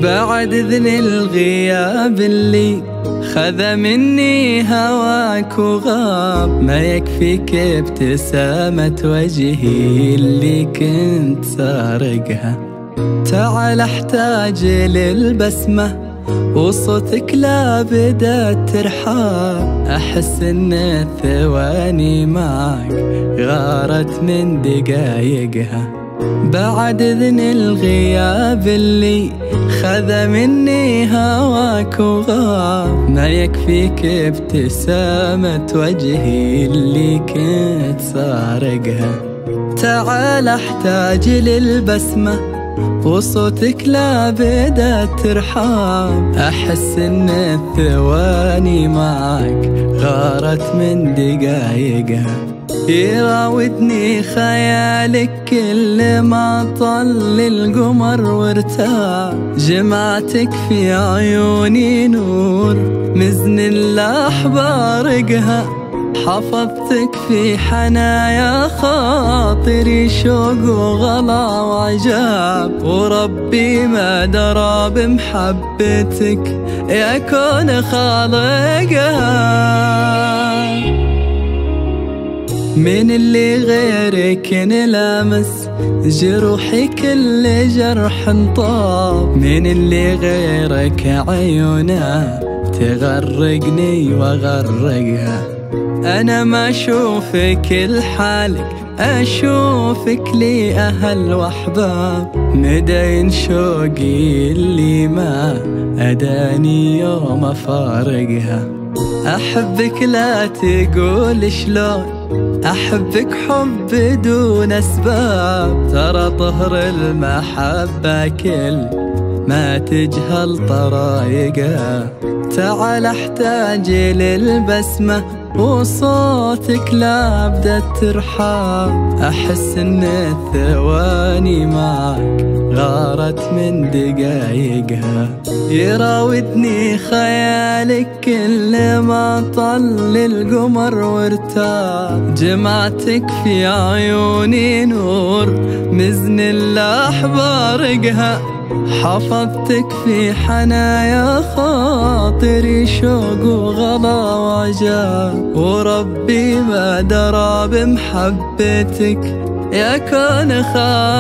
بعد إذن الغياب اللي خذ مني هواك وغاب، ما يكفيك ابتسامة وجهي اللي كنت سارقها. تعال احتاج للبسمة وصوتك لا بدأت ترحاب، أحس إن الثواني معك غارت من دقايقها. بعد إذن الغياب اللي خذ مني هواك وغاب، ما يكفيك ابتسامة وجهي اللي كنت سارقها. تعال احتاج للبسمة وصوتك لا بدأت ترحاب، أحس إن الثواني معك غارت من دقايقها. يراودني خيالك كل ما طل القمر وارتاح، جمعتك في عيوني نور مزن الأحبار، حفظتك في حنايا خاطري شوق وغلا وعجاب، وربي ما درى بمحبتك يا كون خالقها. من اللي غيرك نلامس جروحي كل جرح طاب، من اللي غيرك عيونا تغرقني وغرقها. أنا ما أشوفك لحالك، أشوفك لي أهل وأحباب، مدين شوقي اللي ما أداني يوم أفارقها. أحبك لا تقول شلون، أحبك حب دون أسباب، ترى طهر المحبة كل ما تجهل طرايقها. تعال احتاج للبسمة وصوتك لا بدأت ترحاب، أحس إن الثواني معك غارت من دقايقها. يراودني خيالك كل ما طل القمر وارتاح، جمعتك في عيوني نور مزن الأحبار، حفظتك في حنايا خاطري شوق وغلا وعجاب، وربي ما درى بمحبتك يا كون خالقها.